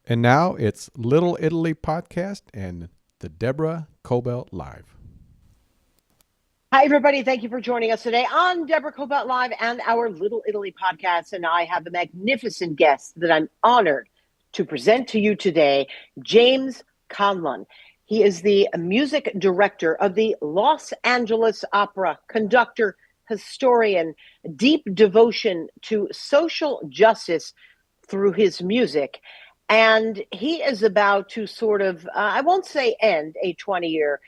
And now it's Little Italy Podcast and the Deborah Cobelt Live. Hi, everybody. Thank you for joining us today on Deborah Cobalt Live and our Little Italy podcast. And I have a magnificent guest that I'm honored to present to you today, James Conlon. He is the music director of the Los Angeles Opera, conductor, historian, deep devotion to social justice through his music. And he is about to sort of, I won't say end a 20-year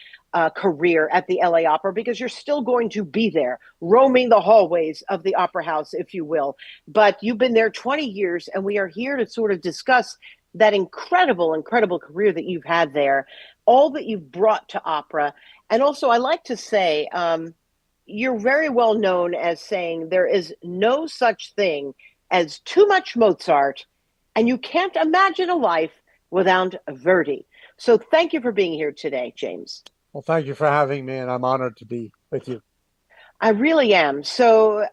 career at the LA Opera, because you're still going to be there, roaming the hallways of the Opera House, if you will. But you've been there 20 years, and we are here to sort of discuss that incredible career that you've had there, all that you've brought to opera. And also, I like to say, you're very well known as saying there is no such thing as too much Mozart, and you can't imagine a life without Verdi. So thank you for being here today, James. Well, thank you for having me, and I'm honored to be with you. I really am. So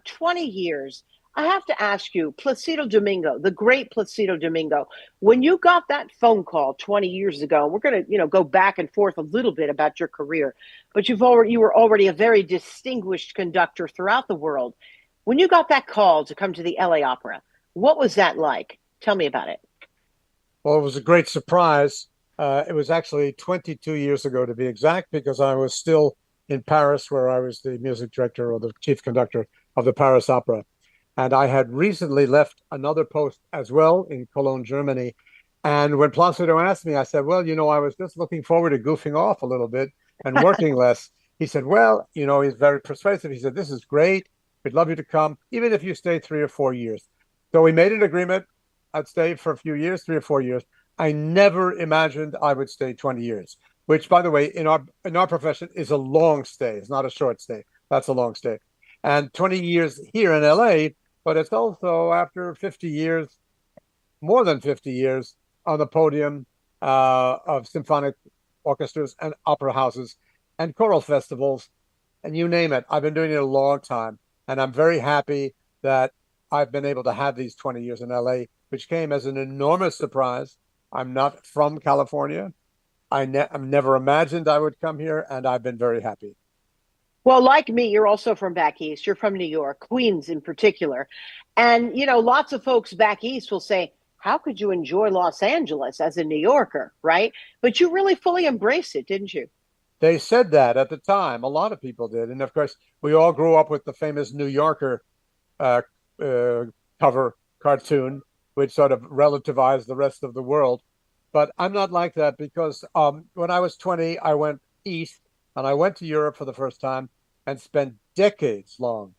20 years. I have to ask you, Placido Domingo, the great Placido Domingo, when you got that phone call 20 years ago, we're going to, go back and forth a little bit about your career, but you were already a very distinguished conductor throughout the world. When you got that call to come to the LA Opera, what was that like? Tell me about it. Well, it was a great surprise. It was actually 22 years ago, to be exact, because I was still in Paris, where I was the music director or the chief conductor of the Paris Opera. And I had recently left another post as well in Cologne, Germany. And when Placido asked me, I said, well, I was just looking forward to goofing off a little bit and working less. He said, well, he's very persuasive. He said, this is great. We'd love you to come, even if you stay 3 or 4 years. So we made an agreement. I'd stay for a few years, 3 or 4 years. I never imagined I would stay 20 years, which, by the way, in our profession is a long stay. It's not a short stay. That's a long stay. And 20 years here in LA, but it's also after 50 years, more than 50 years on the podium of symphonic orchestras and opera houses and choral festivals, and you name it. I've been doing it a long time, and I'm very happy that I've been able to have these 20 years in LA, which came as an enormous surprise. I'm not from California. I've never imagined I would come here, and I've been very happy. Well, like me, you're also from back east. You're from New York, Queens in particular. And, lots of folks back east will say, how could you enjoy Los Angeles as a New Yorker, right? But you really fully embraced it, didn't you? They said that at the time. A lot of people did. And of course, we all grew up with the famous New Yorker uh, uh, cover cartoon, which sort of relativized the rest of the world. But I'm not like that, because when I was 20, I went east and I went to Europe for the first time and spent decades long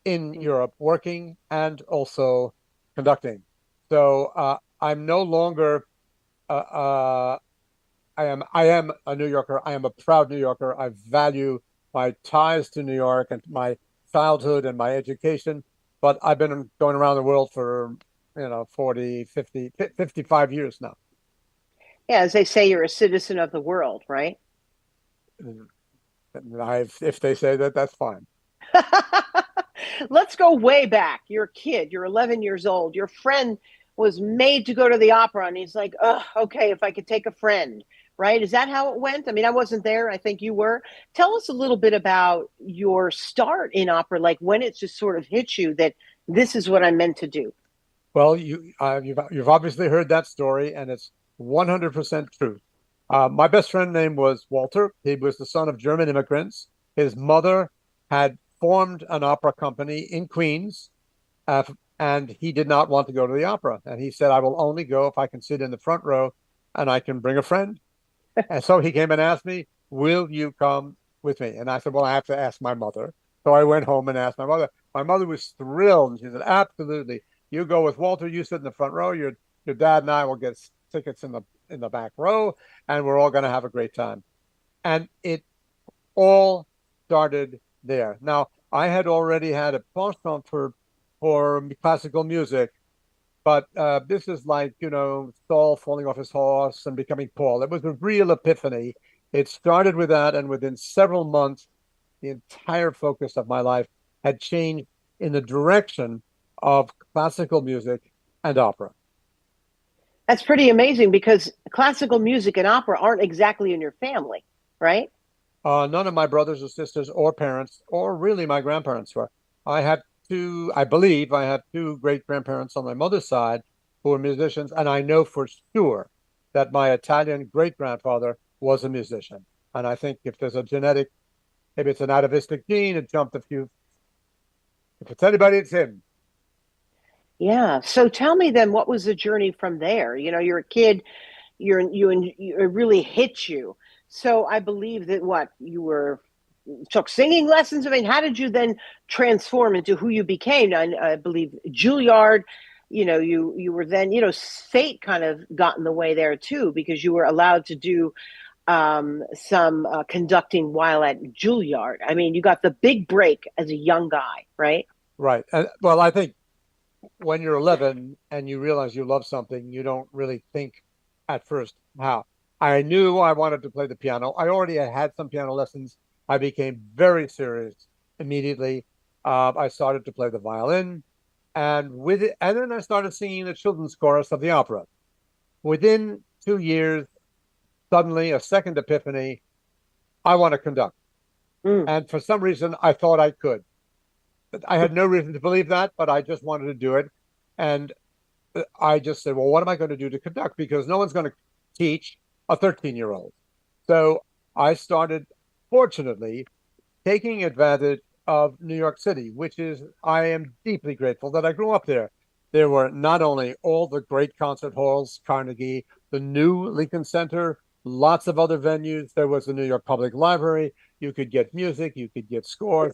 in Europe working and also conducting. So I'm no longer I am a New Yorker. I am a proud New Yorker. I value my ties to New York and my childhood and my education. But I've been going around the world for, 40, 50, 55 years now. Yeah, as they say, you're a citizen of the world, right? If they say that, that's fine. Let's go way back. You're a kid, you're 11 years old. Your friend was made to go to the opera, and he's like, oh, okay, if I could take a friend, right? Is that how it went? I mean, I wasn't there. I think you were. Tell us a little bit about your start in opera, like when it just sort of hit you that this is what I'm meant to do. Well, you've obviously heard that story, and it's 100% true. My best friend name was Walter. He was the son of German immigrants. His mother had formed an opera company in Queens, uh, and he did not want to go to the opera. And he said, I will only go if I can sit in the front row and I can bring a friend. And so he came and asked me, will you come with me? And I said, well, I have to ask my mother. So I went home and asked my mother. My mother was thrilled. And she said, absolutely. You go with Walter. You sit in the front row. Your dad and I will get tickets in the back row, and we're all going to have a great time. And it all started there. Now, I had already had a penchant for classical music, but this is like, Saul falling off his horse and becoming Paul. It was a real epiphany. It started with that, and within several months, the entire focus of my life had changed in the direction of classical music and opera. That's pretty amazing because classical music and opera aren't exactly in your family, right? None of my brothers or sisters or parents, or really my grandparents were. I had I believe I had two great grandparents on my mother's side who were musicians, and I know for sure that my Italian great grandfather was a musician. And I think if there's a genetic, maybe it's an atavistic gene, it jumped a few. If it's anybody, it's him. Yeah. So tell me then, what was the journey from there? You know, you're a kid, it really hit you. So I believe that what you were took singing lessons. I mean, how did you then transform into who you became? I believe Juilliard. You know, you were then, fate kind of got in the way there too, because you were allowed to do some conducting while at Juilliard. I mean, you got the big break as a young guy, right? Right. And well, I think when you're 11 and you realize you love something, you don't really think at first how. I knew I wanted to play the piano. I already had some piano lessons. I became very serious immediately. I started to play the violin, and with it, and then I started singing the children's chorus of the opera. Within 2 years, suddenly a second epiphany: I want to conduct. Mm. And for some reason, I thought I could. I had no reason to believe that, but I just wanted to do it. And I just said, well, what am I going to do to conduct? Because no one's going to teach a 13-year-old. So I started, fortunately, taking advantage of New York City, which is, I am deeply grateful that I grew up there. There were not only all the great concert halls, Carnegie, the new Lincoln Center, lots of other venues. There was the New York Public Library. You could get music, you could get scores.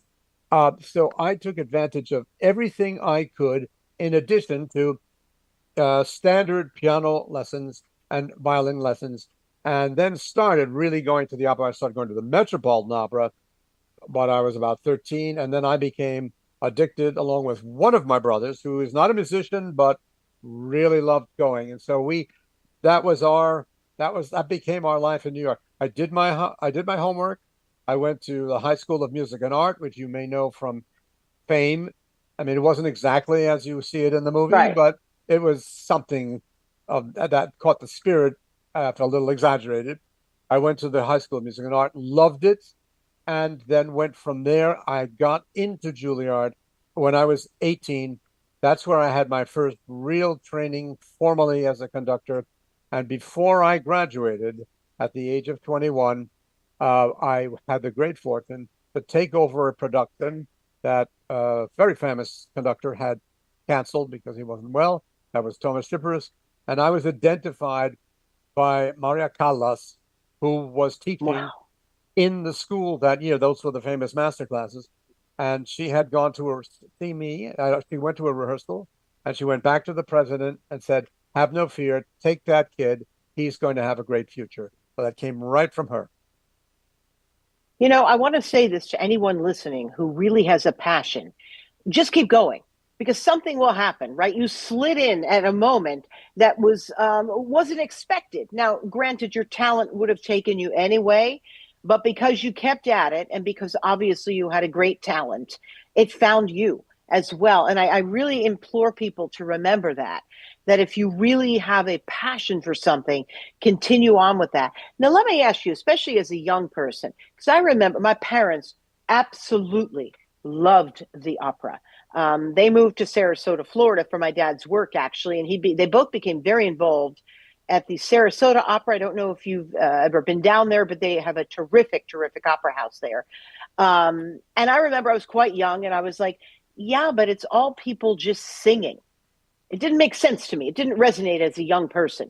So I took advantage of everything I could, in addition to standard piano lessons and violin lessons, and then started really going to the opera. I started going to the Metropolitan Opera, but I was about 13, and then I became addicted along with one of my brothers, who is not a musician, but really loved going. And so that became our life in New York. I did my homework. I went to the High School of Music and Art, which you may know from Fame. I mean, it wasn't exactly as you see it in the movie, Right. but it was something of that caught the spirit, a little exaggerated. I went to the High School of Music and Art, loved it, and then went from there. I got into Juilliard when I was 18. That's where I had my first real training formally as a conductor. And before I graduated at the age of 21, I had the great fortune to take over a production that a very famous conductor had canceled because he wasn't well. That was Thomas Schipperus. And I was identified by Maria Callas, who was teaching Wow. in the school that year. Those were the famous master classes. And she had gone to see me. She went to a rehearsal, and she went back to the president and said, have no fear, take that kid. He's going to have a great future. So that came right from her. You know, I want to say this to anyone listening who really has a passion. Just keep going because something will happen, right? You slid in at a moment that wasn't expected. Now, granted, your talent would have taken you anyway, but because you kept at it and because obviously you had a great talent, it found you as well. And I really implore people to remember that if you really have a passion for something, continue on with that. Now, let me ask you, especially as a young person, because I remember my parents absolutely loved the opera. They moved to Sarasota, Florida for my dad's work, actually, and they both became very involved at the Sarasota Opera. I don't know if you've ever been down there, but they have a terrific, terrific opera house there. And I remember I was quite young, and I was like, yeah, but it's all people just singing. It didn't make sense to me. It didn't resonate as a young person.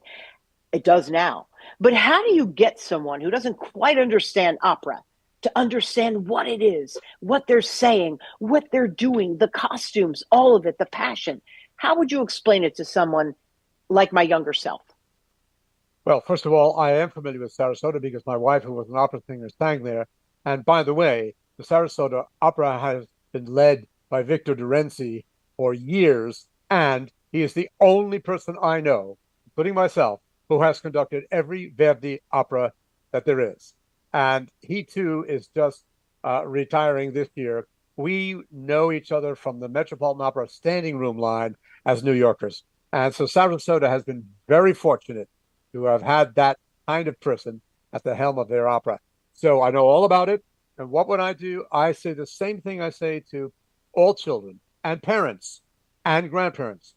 It does now. But how do you get someone who doesn't quite understand opera to understand what it is, what they're saying, what they're doing, the costumes, all of it, the passion? How would you explain it to someone like my younger self? Well, first of all, I am familiar with Sarasota because my wife, who was an opera singer, sang there. And by the way, the Sarasota Opera has been led by Victor de Renzi for years, and he is the only person I know, including myself, who has conducted every Verdi opera that there is. And he too is just retiring this year. We know each other from the Metropolitan Opera standing room line as New Yorkers. And so Sarasota has been very fortunate to have had that kind of person at the helm of their opera. So I know all about it. And what would I do? I say the same thing I say to all children and parents and grandparents.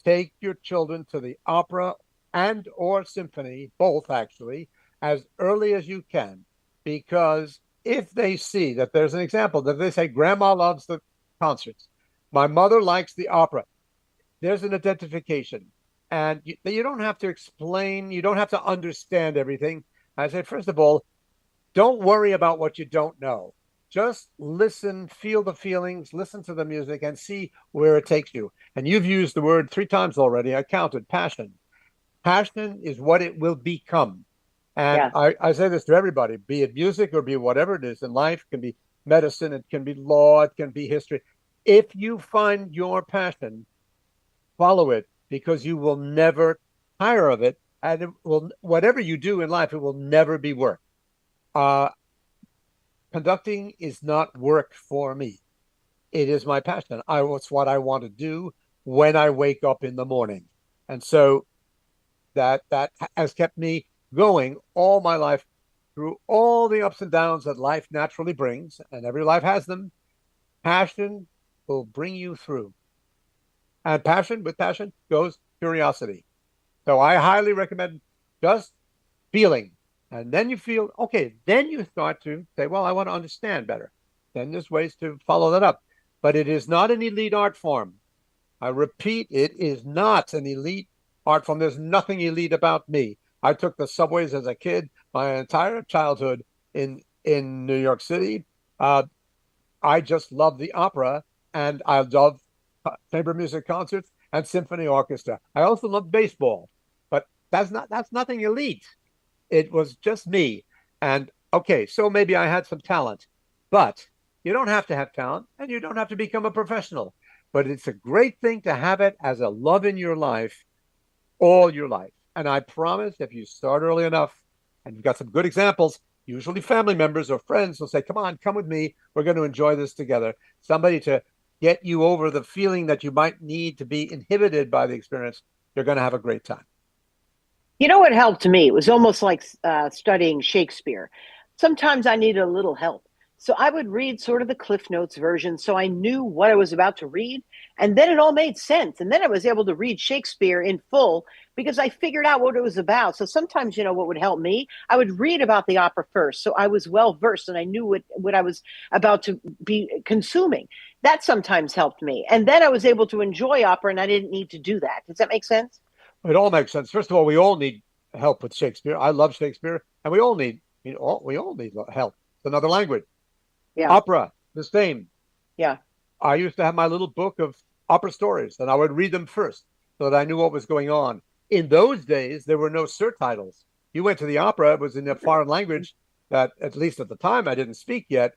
Take your children to the opera and or symphony, both actually, as early as you can, because if they see that there's an example, that they say, Grandma loves the concerts, my mother likes the opera, there's an identification. And you don't have to explain, you don't have to understand everything. I say, first of all, don't worry about what you don't know. Just listen, feel the feelings, listen to the music, and see where it takes you. And you've used the word 3 times already. I counted passion. Passion is what it will become. And Yeah. I say this to everybody, be it music or be whatever it is in life, it can be medicine, it can be law, it can be history. If you find your passion, follow it, because you will never tire of it. And it will, whatever you do in life, it will never be work. Uh, Conducting is not work for me. It is my passion. It's what I want to do when I wake up in the morning. And so that has kept me going all my life through all the ups and downs that life naturally brings, and every life has them. Passion will bring you through. And with passion goes curiosity. So I highly recommend just feeling. And then you feel, okay, then you start to say, well, I want to understand better. Then there's ways to follow that up. But it is not an elite art form. I repeat, it is not an elite art form. There's nothing elite about me. I took the subways as a kid, my entire childhood in New York City. I just love the opera, and I love chamber music concerts and symphony orchestra. I also love baseball, but that's nothing elite. It was just me. And okay, so maybe I had some talent, but you don't have to have talent and you don't have to become a professional. But it's a great thing to have it as a love in your life, all your life. And I promise if you start early enough and you've got some good examples, usually family members or friends will say, come on, come with me. We're going to enjoy this together. Somebody to get you over the feeling that you might need to be inhibited by the experience. You're going to have a great time. You know what helped me? It was almost like studying Shakespeare. Sometimes I needed a little help. So I would read sort of the Cliff Notes version so I knew what I was about to read. And then it all made sense. And then I was able to read Shakespeare in full because I figured out what it was about. So sometimes, what would help me? I would read about the opera first. So I was well versed and I knew what I was about to be consuming. That sometimes helped me. And then I was able to enjoy opera and I didn't need to do that. Does that make sense? It all makes sense. First of all, we all need help with Shakespeare. I love Shakespeare, and we all need, we all need help. It's another language. Yeah. Opera, the same. Yeah. I used to have my little book of opera stories, and I would read them first so that I knew what was going on. In those days, there were no surtitles. You went to the opera; it was in a foreign language that, at least at the time, I didn't speak yet.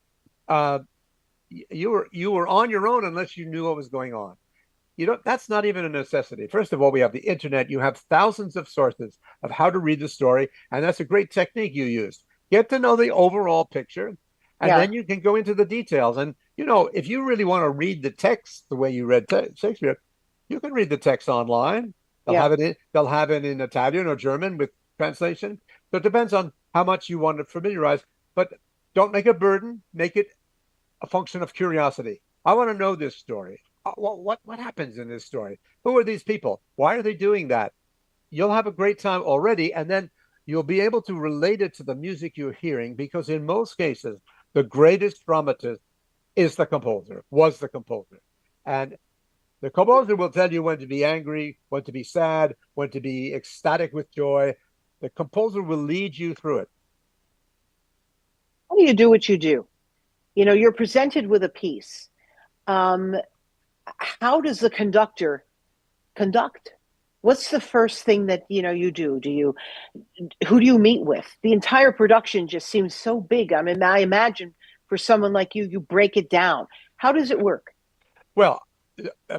You were on your own unless you knew what was going on. That's not even a necessity. First of all, we have the internet. You have thousands of sources of how to read the story, and that's a great technique you use. Get to know the overall picture, and then you can go into the details. And, if you really want to read the text the way you read Shakespeare, you can read the text online. They'll have it in Italian or German with translation. So it depends on how much you want to familiarize, but don't make a burden. Make it a function of curiosity. I want to know this story. What happens in this story? Who are these people? Why are they doing that? You'll have a great time already, and then you'll be able to relate it to the music you're hearing, because in most cases, the greatest dramatist was the composer. And the composer will tell you when to be angry, when to be sad, when to be ecstatic with joy. The composer will lead you through it. How do you do what you do? You're presented with a piece. How does the conductor conduct? What's the first thing that you do? Who do you meet with? The entire production just seems so big. I mean, I imagine for someone like you break it down. How does it work? Well,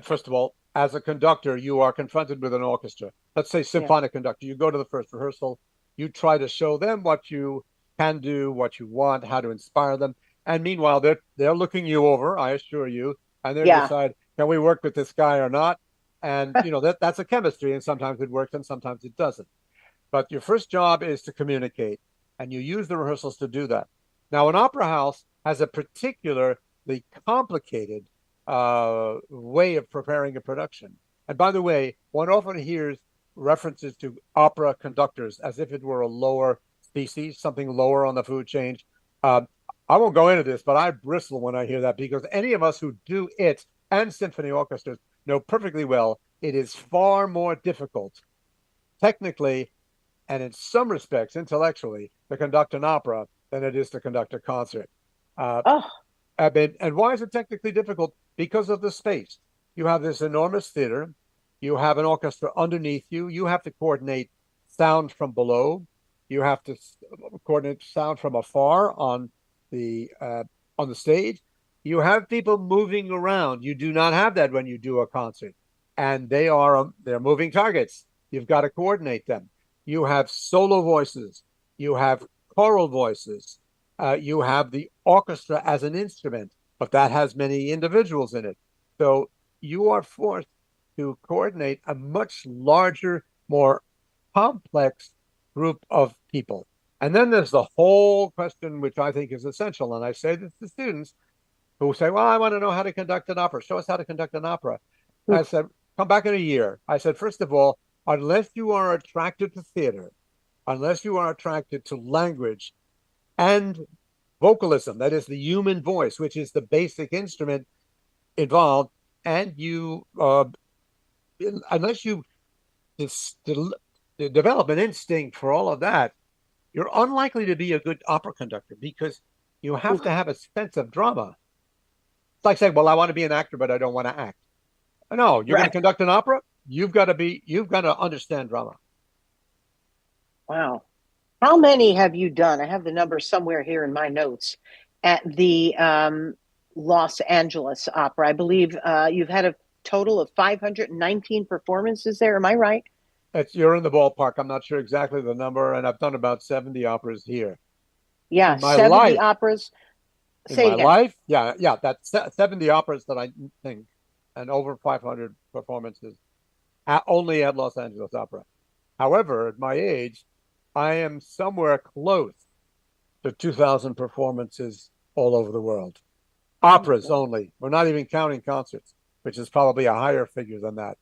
first of all, as a conductor, you are confronted with an orchestra. Let's say symphonic conductor. You go to the first rehearsal. You try to show them what you can do, what you want, how to inspire them. And meanwhile, they're looking you over, I assure you, and they decide, can we work with this guy or not? And, that's a chemistry, and sometimes it works and sometimes it doesn't. But your first job is to communicate, and you use the rehearsals to do that. Now, an opera house has a particularly complicated way of preparing a production. And by the way, one often hears references to opera conductors as if it were a lower species, something lower on the food chain. Uh, I won't go into this, but I bristle when I hear that, because any of us who do it and symphony orchestras know perfectly well it is far more difficult technically and in some respects intellectually to conduct an opera than it is to conduct a concert. Oh, And why is it technically difficult? Because of the space. You have this enormous theater. You have an orchestra underneath you. You have to coordinate sound from below. You have to coordinate sound from afar the on the stage. You have people moving around. You do not have that when you do a concert, and they're moving targets. You've got to coordinate them. You have solo voices. You have choral voices. You have the orchestra as an instrument, but that has many individuals in it. So you are forced to coordinate a much larger, more complex group of people. And then there's the whole question, which I think is essential. And I say this to students who say, well, I want to know how to conduct an opera. Show us how to conduct an opera. I said, come back in a year. I said, first of all, unless you are attracted to theater, unless you are attracted to language and vocalism, that is the human voice, which is the basic instrument involved, and unless you develop an instinct for all of that, you're unlikely to be a good opera conductor, because you have to have a sense of drama. It's like saying, well, I want to be an actor, but I don't want to act. No, you're going to conduct an opera. You've got to understand drama. Wow. How many have you done? I have the number somewhere here in my notes at the Los Angeles Opera. I believe you've had a total of 519 performances there. Am I right? You're in the ballpark. I'm not sure exactly the number, and I've done about 70 operas here. Yeah, in my 70 life, operas. Say in my life, yeah, that's 70 operas that I think, and over 500 performances only at Los Angeles Opera. However, at my age, I am somewhere close to 2,000 performances all over the world. Operas only. We're not even counting concerts, which is probably a higher figure than that.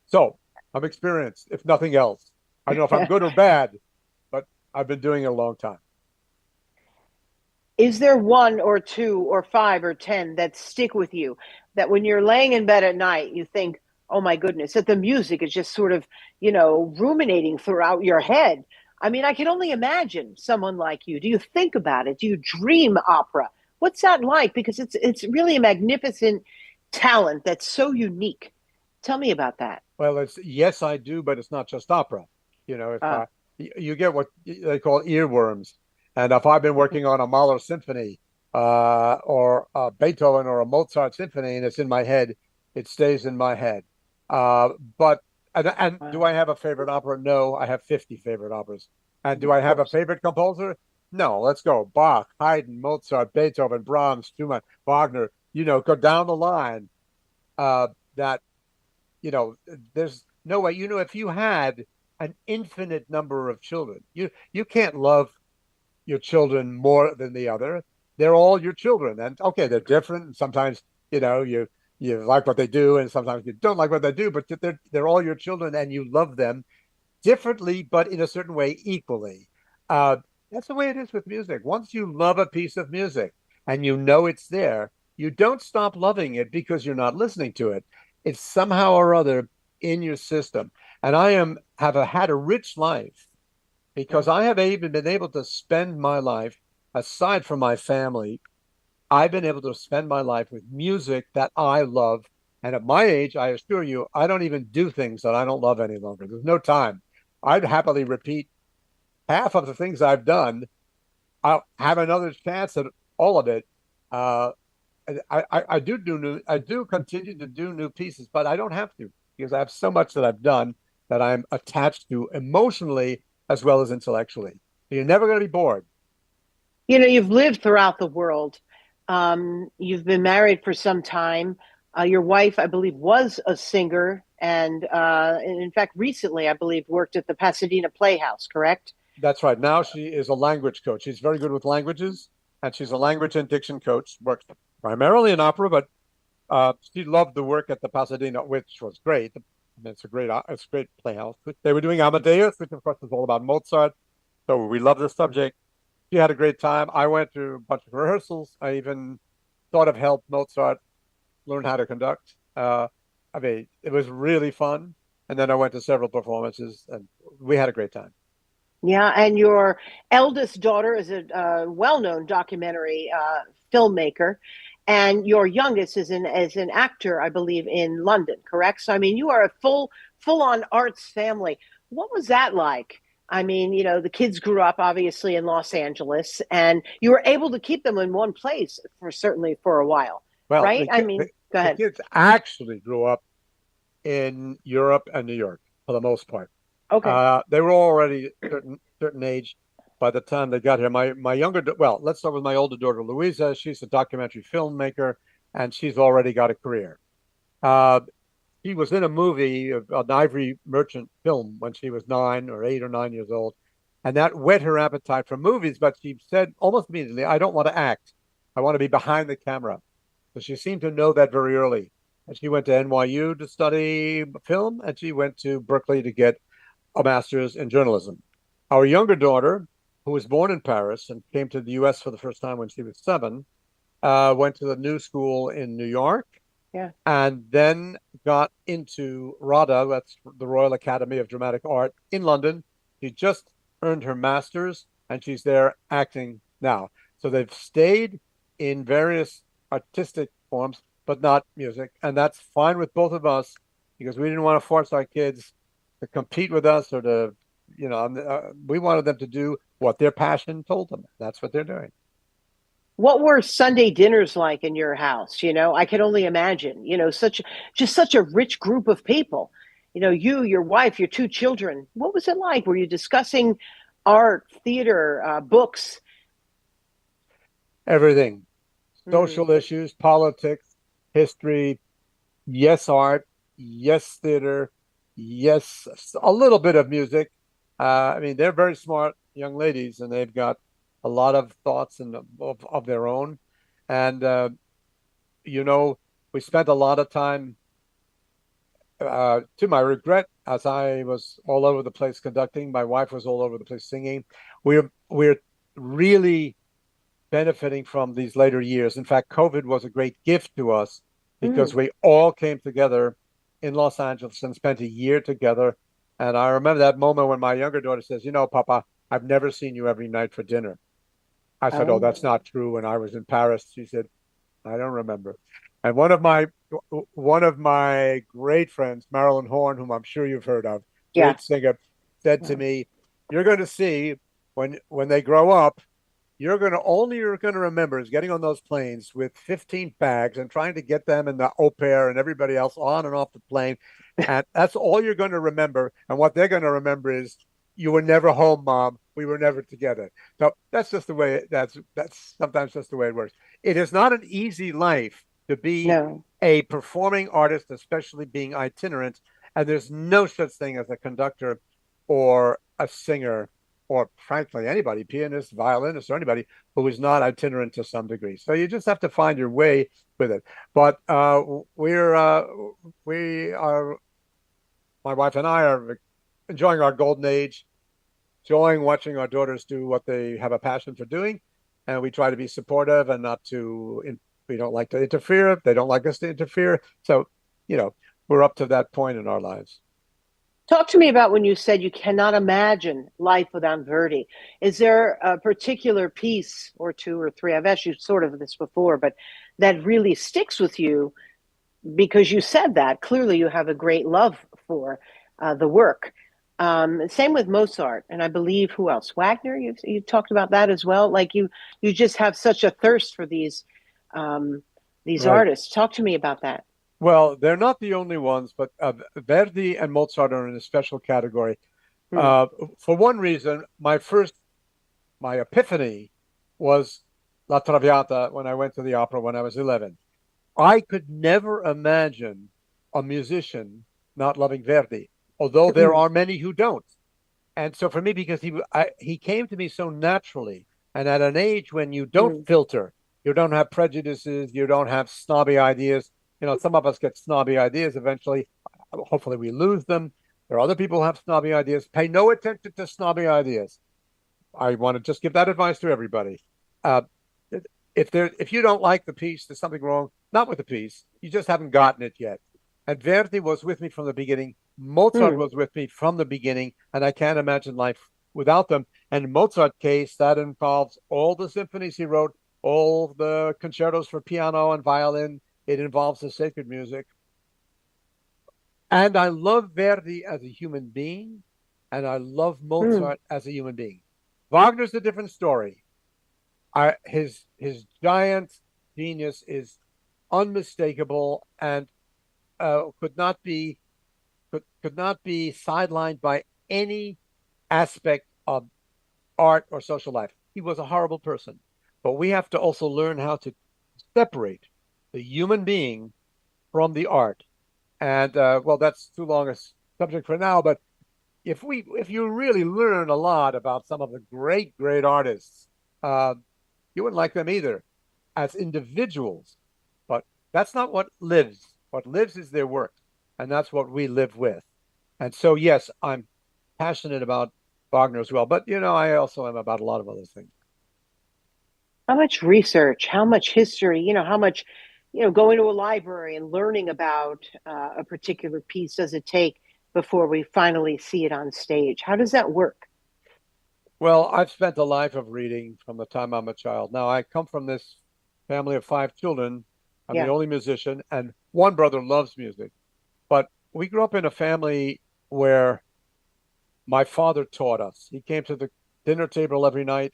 So I'm experienced, if nothing else. I don't know if I'm good or bad, but I've been doing it a long time. Is there one or two or five or 10 that stick with you, that when you're laying in bed at night, you think, oh my goodness, that the music is just sort of, ruminating throughout your head? I mean, I can only imagine someone like you. Do you think about it? Do you dream opera? What's that like? Because it's really a magnificent talent that's so unique. Tell me about that. Well, yes, I do, but it's not just opera. If you get what they call earworms, and if I've been working on a Mahler symphony or a Beethoven or a Mozart symphony, and it's in my head, it stays in my head. But do I have a favorite opera? No, I have 50 favorite operas. And do I have a favorite composer? No. Let's go. Bach, Haydn, Mozart, Beethoven, Brahms, Schumann, Wagner. Go down the line. There's no way. If you had an infinite number of children, you can't love your children more than the other. They're all your children, and okay, they're different. And sometimes you like what they do, and sometimes you don't like what they do. But they're all your children, and you love them differently, but in a certain way equally. That's the way it is with music. Once you love a piece of music and it's there, you don't stop loving it because you're not listening to it. It's somehow or other in your system. And I have had a rich life because I have even been able to spend my life, aside from my family, I've been able to spend my life with music that I love. And at my age, I assure you, I don't even do things that I don't love any longer. There's no time. I'd happily repeat half of the things I've done. I'll have another chance at all of it. I do continue to do new pieces, but I don't have to, because I have so much that I've done that I'm attached to emotionally as well as intellectually. You're never going to be bored. You've lived throughout the world. You've been married for some time. Your wife, I believe, was a singer, and in fact, recently, I believe, worked at the Pasadena Playhouse. Correct? That's right. Now she is a language coach. She's very good with languages, and she's a language and diction coach. Works primarily in opera, but she loved the work at the Pasadena, which was great. I mean, it's a great playhouse. They were doing Amadeus, which of course is all about Mozart. So we love the subject. She had a great time. I went to a bunch of rehearsals. I even sort of helped Mozart learn how to conduct. I mean, it was really fun. And then I went to several performances, and we had a great time. Yeah, and your eldest daughter is a well-known documentary filmmaker, and your youngest is an actor, I believe, in London. Correct? So, I mean, you are a full-on arts family. What was that like? I mean, the kids grew up obviously in Los Angeles, and you were able to keep them in one place certainly for a while, Well, right? I mean, go the ahead. kids actually grew up in Europe and New York for the most part. Okay. They were already certain age by the time they got here. My younger, well, let's start with my older daughter, Louisa. She's a documentary filmmaker, and she's already got a career. Uh, she was in a movie, an Ivory Merchant film, when she was 8 or 9 years old, and that whet her appetite for movies. But she said almost immediately, "I don't want to act. I want to be behind the camera." So she seemed to know that very early. And she went to NYU to study film, and she went to Berkeley to get a master's in journalism. Our younger daughter, who was born in Paris and came to the US for the first time when she was 7, went to the New School in New York, Yeah. and then got into RADA, that's the Royal Academy of Dramatic Art in London. She just earned her master's, and she's there acting now. So they've stayed in various artistic forms, but not music. And that's fine with both of us because we didn't want to force our kids to compete with us or to, we wanted them to do what their passion told them. That's what they're doing. What were Sunday dinners like in your house? I could only imagine, such a rich group of people. You, your wife, your 2 children. What was it like? Were you discussing art, theater, books? Everything. Social issues, politics, history, yes, art, yes, theater, yes, a little bit of music. I mean, they're very smart young ladies, and they've got a lot of thoughts of their own. And, we spent a lot of time, to my regret, as I was all over the place conducting, my wife was all over the place singing. We're really benefiting from these later years. In fact, COVID was a great gift to us because we all came together in Los Angeles and spent a year together. And I remember that moment when my younger daughter says, Papa, I've never seen you every night for dinner. I said, oh, that's not true. When I was in Paris, she said, I don't remember. And one of my great friends, Marilyn Horn, whom I'm sure you've heard of, great singer, said to me, you're going to see when they grow up, you're going to remember is getting on those planes with 15 bags and trying to get them and the au pair and everybody else on and off the plane. And that's all you're going to remember. And what they're going to remember is you were never home, Mom. We were never together. So that's just the way that's sometimes just the way it works. It is not an easy life to be a performing artist, especially being itinerant. And there's no such thing as a conductor or a singer or frankly, anybody, pianist, violinist, or anybody who is not itinerant to some degree. So you just have to find your way with it. But we are, my wife and I are enjoying our golden age, enjoying watching our daughters do what they have a passion for doing. And we try to be supportive and we don't like to interfere. They don't like us to interfere. So, we're up to that point in our lives. Talk to me about when you said you cannot imagine life without Verdi. Is there a particular piece or 2 or 3, I've asked you sort of this before, but that really sticks with you because you said that? Clearly you have a great love for the work. Same with Mozart, and I believe who else? Wagner. You talked about that as well. Like you just have such a thirst for these artists. Talk to me about that. Well, they're not the only ones, but Verdi and Mozart are in a special category. For one reason, my epiphany was La Traviata when I went to the opera when I was 11. I could never imagine a musician not loving Verdi, although there are many who don't. And so for me, because he came to me so naturally, and at an age when you don't filter, you don't have prejudices, you don't have snobby ideas. You know, some of us get snobby ideas eventually. Hopefully we lose them. There are other people who have snobby ideas. Pay no attention to snobby ideas. I want to just give that advice to everybody. Uh, if you don't like the piece, there's something wrong. Not with the piece. You just haven't gotten it yet. And Verdi was with me from the beginning. Mozart was with me from the beginning, and I can't imagine life without them. And in Mozart's case, that involves all the symphonies he wrote, all the concertos for piano and violin. It involves the sacred music. And I love Verdi as a human being, and I love Mozart as a human being. Wagner's a different story. His giant genius is unmistakable and could not be sidelined by any aspect of art or social life. He was a horrible person, but we have to also learn how to separate the human being from the art. And well, that's too long a subject for now. But if you really learn a lot about some of the great artists, you wouldn't like them either as individuals. But that's not what lives. What lives is their work, and that's what we live with. And so, yes, I'm passionate about Wagner as well. But I also am about a lot of other things. How much research, how much history, how much, going to a library and learning about a particular piece does it take before we finally see it on stage? How does that work? Well, I've spent a life of reading from the time I'm a child. Now, I come from this family of 5 children. I'm the only musician, and one brother loves music. But we grew up in a family where my father taught us. He came to the dinner table every night,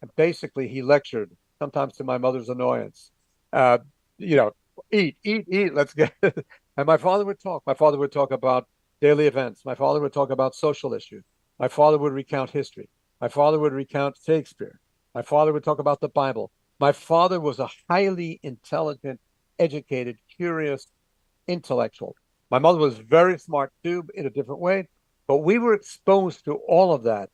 and basically he lectured, sometimes to my mother's annoyance. Uh, eat, eat, eat, let's get it. And my father would talk. My father would talk about daily events. My father would talk about social issues. My father would recount history. My father would recount Shakespeare. My father would talk about the Bible. My father was a highly intelligent, educated, curious intellectual. My mother was very smart too, in a different way, but we were exposed to all of that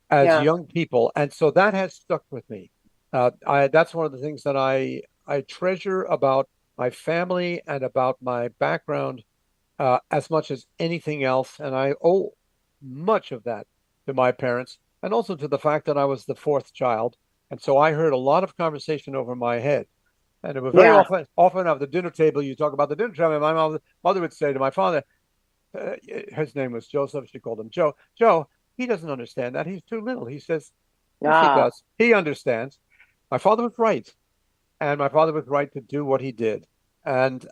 as young people, and so that has stuck with me. That's one of the things that I treasure about my family and about my background as much as anything else, and I owe much of that to my parents, and also to the fact that I was the fourth child, and so I heard a lot of conversation over my head. And it was very often at the dinner table, you talk about the dinner table. And my mother would say to my father, his name was Joseph. She called him Joe. Joe, he doesn't understand that. He's too little. He says, yes, he does. He understands. My father was right. And my father was right to do what he did. And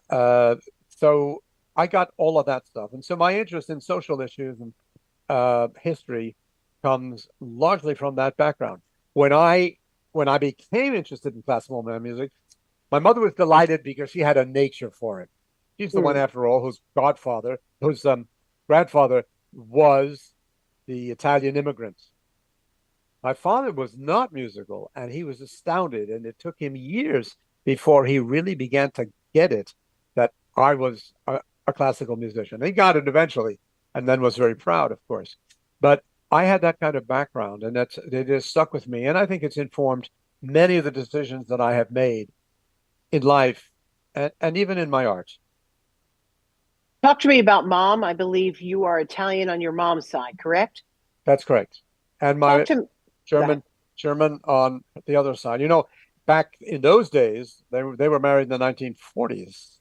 so I got all of that stuff. And so my interest in social issues and history comes largely from that background. When I became interested in classical music, my mother was delighted because she had a nature for it. She's the one, after all, whose grandfather was the Italian immigrants. My father was not musical, and he was astounded, and it took him years before he really began to get it that I was a classical musician. He got it eventually, and then was very proud, of course. But I had that kind of background, and it has stuck with me, and I think it's informed many of the decisions that I have made in life and even in my art. Talk to me about mom. I believe you are Italian on your mom's side, correct? That's correct. And my German on the other side. Back in those days, they were married in the 1940s.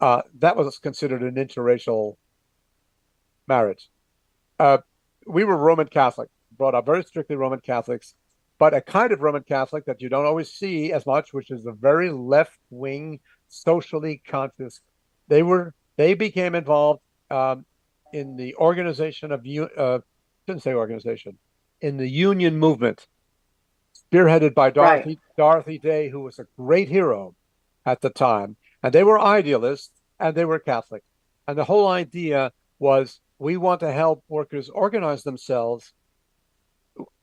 That was considered an interracial marriage. We were Roman Catholic, brought up very strictly Roman Catholics, but a kind of Roman Catholic that you don't always see as much, which is a very left-wing, socially conscious. They became involved in the organization of shouldn't say organization, in the union movement, spearheaded by Dorothy Day, who was a great hero at the time. And they were idealists and they were Catholic. And the whole idea was, we want to help workers organize themselves,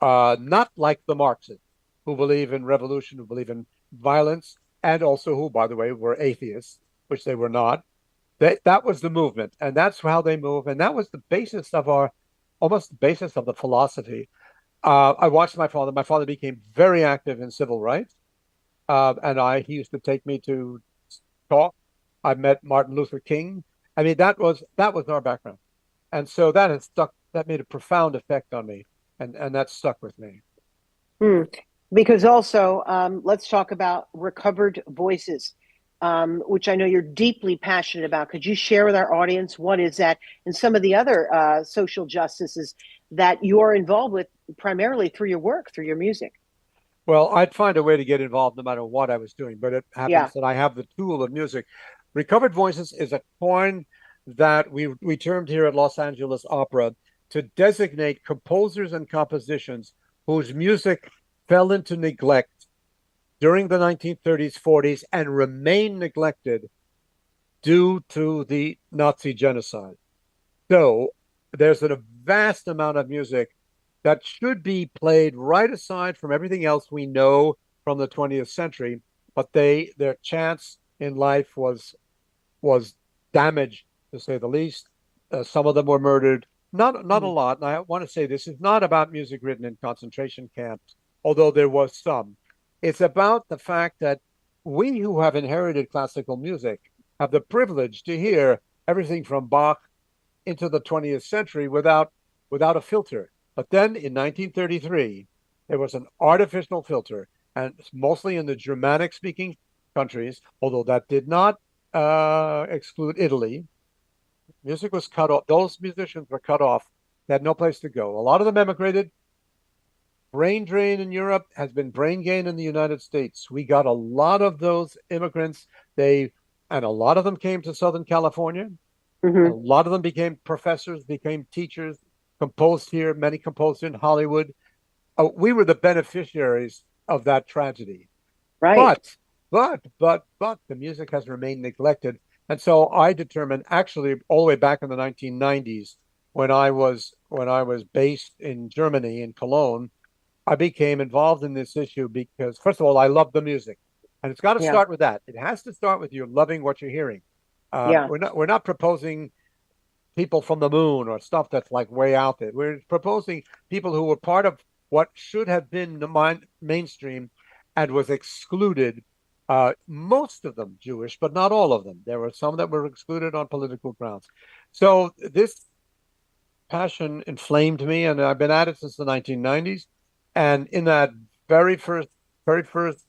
not like the Marxists, who believe in revolution, who believe in violence, and also who, by the way, were atheists, which they were not. That was the movement, and that's how they move, and that was the basis of almost the basis of the philosophy. I watched my father. My father became very active in civil rights, and he used to take me to talk. I met Martin Luther King. I mean, that was our background, and so that has stuck. That made a profound effect on me, and that stuck with me. Hmm. Because also, let's talk about recovered voices, which I know you're deeply passionate about. Could you share with our audience what is that and some of the other social justices that you are involved with primarily through your work, through your music? Well, I'd find a way to get involved no matter what I was doing, but it Yeah. happens that I have the tool of music. Recovered voices is a coin that we termed here at Los Angeles Opera to designate composers and compositions whose music fell into neglect during the 1930s, 40s, and remained neglected due to the Nazi genocide. So there's a vast amount of music that should be played right aside from everything else we know from the 20th century, but their chance in life was damaged, to say the least. Some of them were murdered, not a Mm. lot. And I want to say this is not about music written in concentration camps, although there was some. It's about the fact that we who have inherited classical music have the privilege to hear everything from Bach into the 20th century without a filter. But then in 1933, there was an artificial filter, and mostly in the Germanic speaking countries, although that did not exclude Italy. Music was cut off. Those musicians were cut off. They had no place to go. A lot of them emigrated. Brain drain in Europe has been brain gain in the United States. We got a lot of those immigrants. And a lot of them came to Southern California. And a Hmm. lot of them became professors, became teachers, composed here. Many composed in Hollywood. We were the beneficiaries of that tragedy. Right. But, but the music has remained neglected. And so I determined actually all the way back in the 1990s when I was based in Germany, in Cologne, I became involved in this issue because first of all, I love the music. And it's got to Yeah. start with that. It has to start with you loving what you're hearing. Yeah. We're not proposing people from the moon or stuff that's like way out there. We're proposing people who were part of what should have been the mainstream and was excluded. Most of them Jewish, but not all of them. There were some that were excluded on political grounds. So this passion inflamed me, and I've been at it since the 1990s. And in that very first, very first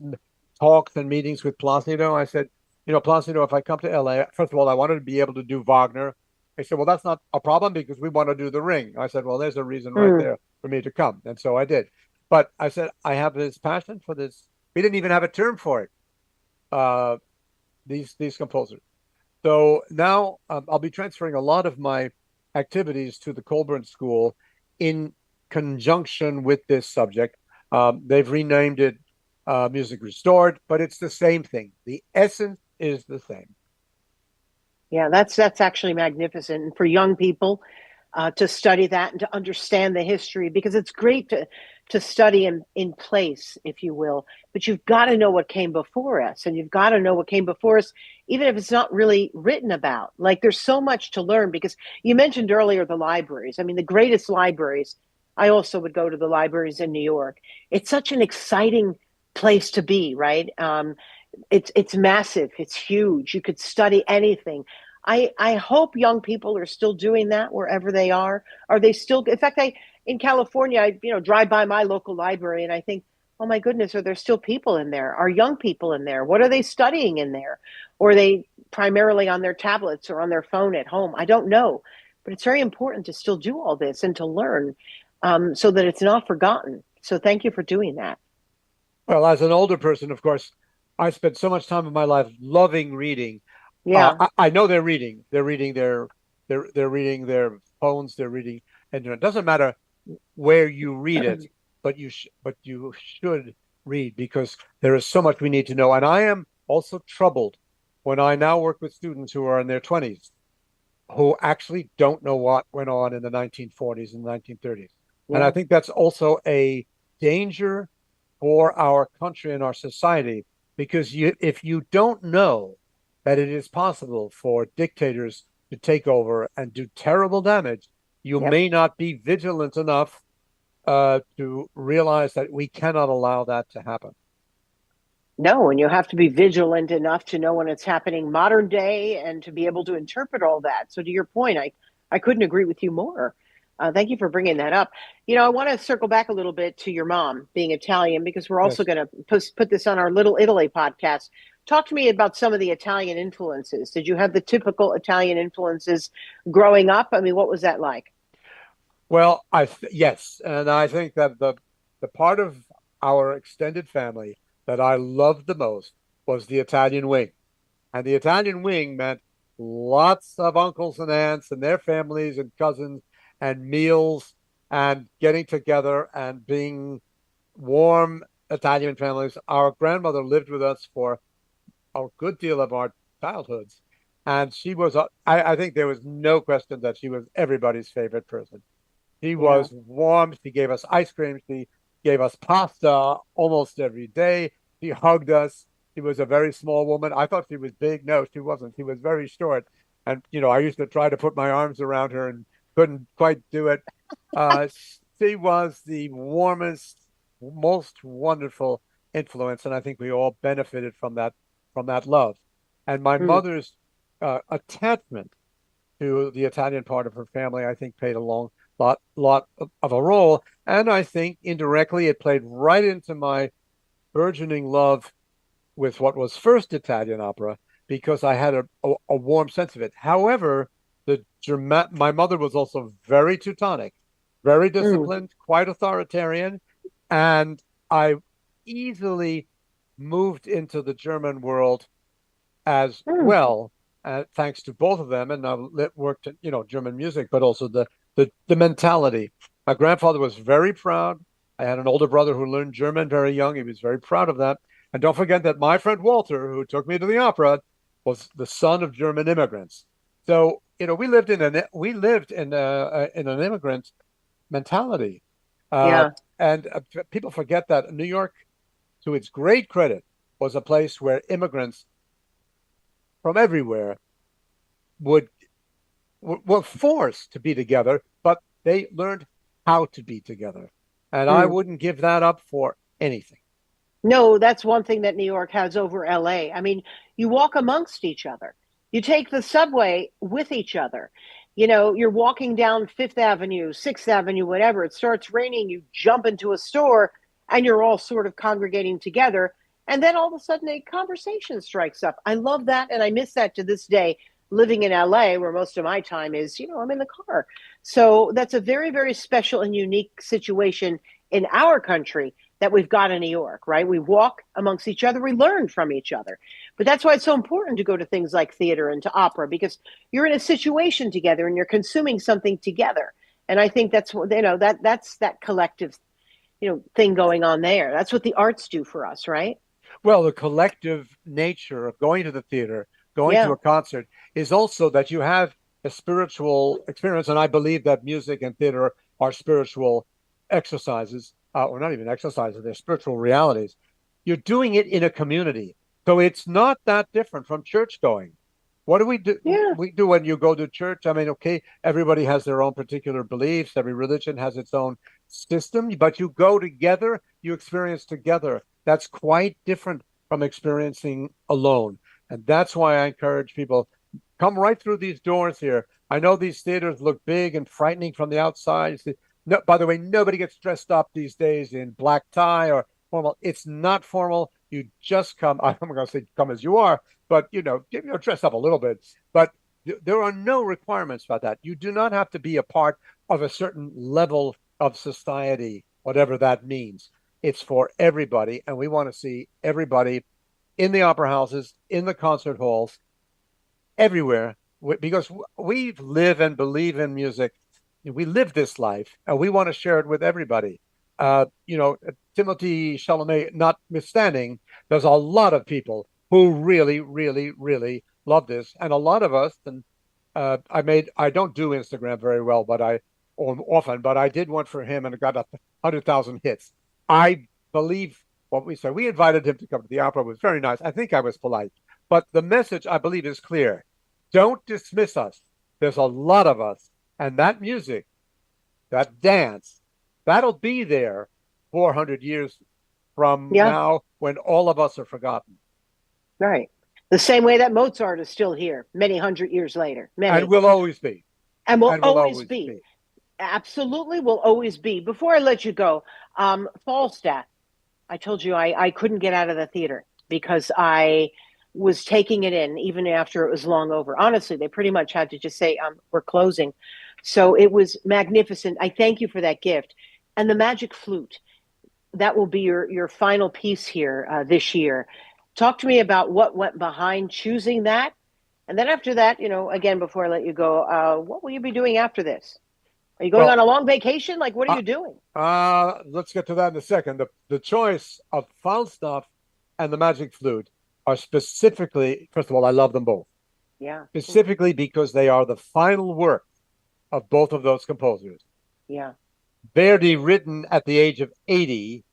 talks and meetings with Placido, I said, Placido, if I come to LA, first of all, I wanted to be able to do Wagner. He said, well, that's not a problem because we want to do The Ring. I said, well, there's a reason right Mm. there for me to come. And so I did. But I said, I have this passion for this. We didn't even have a term for it, uh, these composers. So now I'll be transferring a lot of my activities to the Colburn School in conjunction with this subject. They've renamed it Music Restored, but it's the same thing. The essence is the same. Yeah, that's actually magnificent. And for young people to study that and to understand the history, because it's great to study in place, if you will, but you've got to know what came before us, and you've got to know what came before us, even if it's not really written about. Like there's so much to learn because you mentioned earlier the libraries. I mean, the greatest libraries. I also would go to the libraries in New York. It's such an exciting place to be, right? It's massive. It's huge. You could study anything. I hope young people are still doing that wherever they are. Are they still? In fact, I in California, I drive by my local library and I think, oh my goodness, are there still people in there? Are young people in there? What are they studying in there? Or are they primarily on their tablets or on their phone at home? I don't know, but it's very important to still do all this and to learn so that it's not forgotten. So thank you for doing that. Well, as an older person, of course, I spent so much time in my life loving reading. Yeah. I know they're reading. They're reading their phones. They're reading, and it doesn't matter where you read it, but you should read because there is so much we need to know. And I am also troubled when I now work with students who are in their 20s who actually don't know what went on in the 1940s and 1930s. And I Yeah. think that's also a danger for our country and our society because if you don't know that it is possible for dictators to take over and do terrible damage, you Yep. may not be vigilant enough to realize that we cannot allow that to happen. No, and you have to be vigilant enough to know when it's happening modern day and to be able to interpret all that. So, to your point, I couldn't agree with you more. Thank you for bringing that up. I want to circle back a little bit to your mom being Italian because we're also Yes. going to put this on our Little Italy podcast. Talk to me about some of the Italian influences. Did you have the typical Italian influences growing up? I mean, what was that like? Well, yes, and I think that the part of our extended family that I loved the most was the Italian wing. And the Italian wing meant lots of uncles and aunts and their families and cousins and meals and getting together and being warm Italian families. Our grandmother lived with us for a good deal of our childhoods. And she was, I think there was no question that she was everybody's favorite person. She Yeah. was warm. She gave us ice cream. She gave us pasta almost every day. She hugged us. She was a very small woman. I thought she was big. No, she wasn't. She was very short. And, I used to try to put my arms around her and couldn't quite do it. Uh, she was the warmest, most wonderful influence. And I think we all benefited from that love. And my Mm. mother's attachment to the Italian part of her family, I think, played a lot of a role. And I think indirectly it played right into my burgeoning love with what was first Italian opera because I had a warm sense of it. However, my mother was also very Teutonic, very Mm. disciplined, quite authoritarian, and I easily moved into the German world as Mm. well, thanks to both of them. And I worked at, German music, but also the mentality. My grandfather was very proud. I had an older brother who learned German very young. He was very proud of that. And don't forget that my friend Walter, who took me to the opera, was the son of German immigrants. So, we lived in an immigrant mentality. Uh, Yeah. and people forget that New York, to its great credit, was a place where immigrants from everywhere would were forced to be together, but they learned how to be together. And I Mm. wouldn't give that up for anything. No, that's one thing that New York has over LA. I mean, you walk amongst each other. You take the subway with each other. You're walking down Fifth Avenue, Sixth Avenue, whatever. It starts raining, you jump into a store and you're all sort of congregating together. And then all of a sudden a conversation strikes up. I love that. And I miss that to this day, living in LA, where most of my time is, I'm in the car. So that's a very, very special and unique situation in our country that we've got in New York, right? We walk amongst each other, we learn from each other. But that's why it's so important to go to things like theater and to opera because you're in a situation together and you're consuming something together. And I think that's what that's that collective, thing going on there. That's what the arts do for us, right? Well, the collective nature of going to the theater, going to Yeah. a concert, is also that you have a spiritual experience. And I believe that music and theater are spiritual exercises, or not even exercises, they're spiritual realities. You're doing it in a community. So it's not that different from church going. What do we do? Yeah. We do when you go to church. I mean, okay, everybody has their own particular beliefs. Every religion has its own system, but you go together, you experience together. That's quite different from experiencing alone. And that's why I encourage people come right through these doors here. I know these theaters look big and frightening from the outside. No, by the way, nobody gets dressed up these days in black tie or formal. It's not formal. You just come. I'm going to say come as you are, but dress up a little bit. But there are no requirements about that. You do not have to be a part of a certain level of society, whatever that means. It's for everybody, and we want to see everybody in the opera houses, in the concert halls, everywhere, because we live and believe in music. We live this life, and we want to share it with everybody. Timothy Chalamet notwithstanding, there's a lot of people who really, really, really love this, and a lot of us. And I don't do Instagram very well, but often, but I did one for him, and it got 100,000 hits. I believe what we said. We invited him to come to the opera. It was very nice. I think I was polite. But the message, I believe, is clear. Don't dismiss us. There's a lot of us. And that music, that dance, that'll be there 400 years from Yeah. now when all of us are forgotten. Right. The same way that Mozart is still here many hundred years later. Many. And will always be. And will And will always be. Absolutely will always be. Before I let you go, Falstaff, I told you I couldn't get out of the theater because I was taking it in even after it was long over. Honestly, they pretty much had to just say, we're closing. So it was magnificent. I thank you for that gift. And the magic flute, that will be your final piece here this year. Talk to me about what went behind choosing that. And then after that, again, before I let you go, what will you be doing after this? Are you going on a long vacation? Like, what are you doing? Let's get to that in a second. The choice of Falstaff and the magic flute are specifically, first of all, I love them both. Yeah. Specifically because they are the final work of both of those composers. Yeah. Verdi written at the age of 80,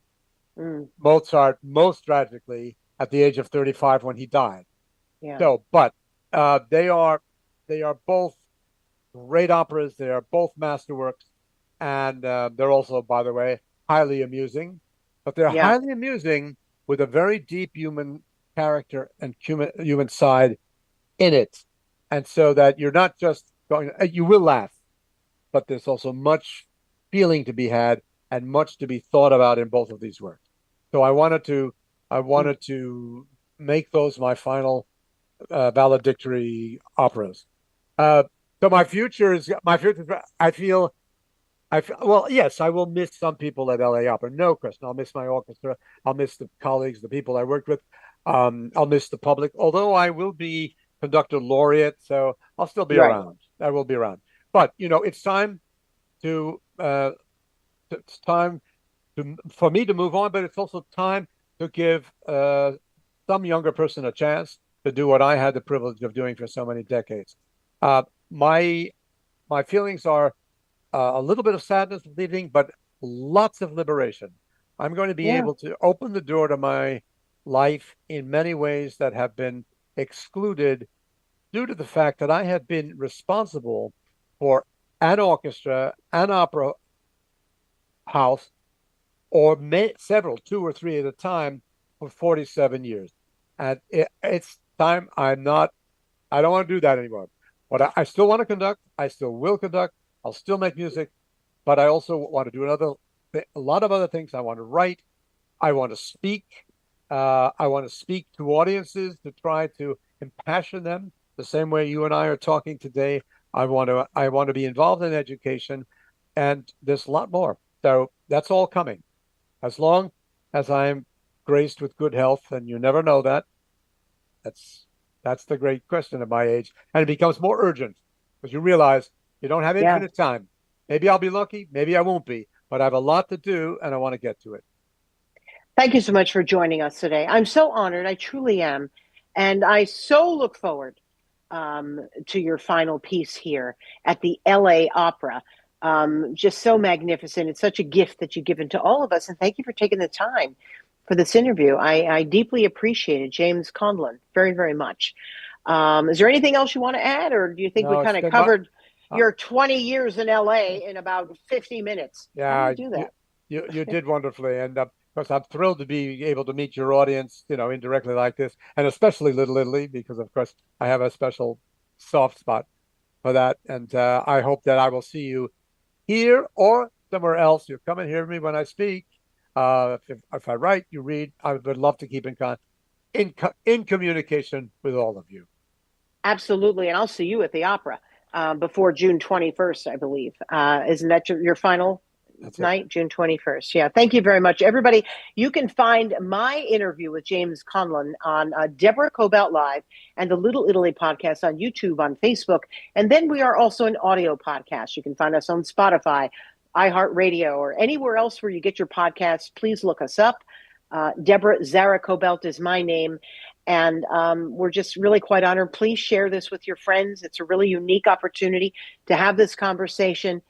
Mozart most tragically at the age of 35 when he died. Yeah. So, but they are both great operas. They are both masterworks, and they're also, by the way, highly amusing. But they're highly amusing with a very deep human character and human side in it, and so that you're not just going. You will laugh, but there's also much feeling to be had and much to be thought about in both of these works. So I wanted to make those my final valedictory operas. So my future. I feel. Well, yes, I will miss some people at LA Opera. No question. I'll miss my orchestra. I'll miss the colleagues, the people I worked with. I'll miss the public. Although I will be conductor laureate, so I'll still be around. I will be around. But it's time to. It's time for me to move on, but it's also time to give some younger person a chance to do what I had the privilege of doing for so many decades. My feelings are a little bit of sadness of leaving, but lots of liberation. I'm going to be able to open the door to my life in many ways that have been excluded due to the fact that I have been responsible for an orchestra, an opera house, or several, 2 or 3 at a time, for 47 years. And it's time. I don't want to do that anymore. But I still want to conduct. I still will conduct. I'll still make music. But I also want to do a lot of other things. I want to write. I want to speak. I want to speak to audiences to try to impassion them the same way you and I are talking today. I want to be involved in education, and there's a lot more. So that's all coming. As long as I'm graced with good health, and you never know that. That's the great question at my age. And it becomes more urgent because you realize you don't have infinite time. Maybe I'll be lucky, maybe I won't be, but I have a lot to do and I want to get to it. Thank you so much for joining us today. I'm so honored. I truly am. And I so look forward to your final piece here at the LA Opera. Just so magnificent. It's such a gift that you've given to all of us. And thank you for taking the time for this interview. I deeply appreciate it, James Conlon, very, very much. Is there anything else you want to add, or do you think we kind of covered your 20 years in LA in about 50 minutes? Yeah, do that. You did wonderfully. And of course, I'm thrilled to be able to meet your audience, indirectly like this, and especially Little Italy, because of course I have a special soft spot for that. And I hope that I will see you here or somewhere else. You come and hear me when I speak. If I write, you read. I would love to keep in communication with all of you. Absolutely, and I'll see you at the opera before June 21st, I believe. Isn't that your final night, June 21st? Yeah. Thank you very much, everybody. You can find my interview with James Conlon on Deborah Cobelt Live and the Little Italy podcast on YouTube, on Facebook, and then we are also an audio podcast. You can find us on Spotify, iHeartRadio, or anywhere else where you get your podcasts. Please look us up. Deborah Zara Cobelt is my name, and we're just really quite honored. Please share this with your friends. It's a really unique opportunity to have this conversation.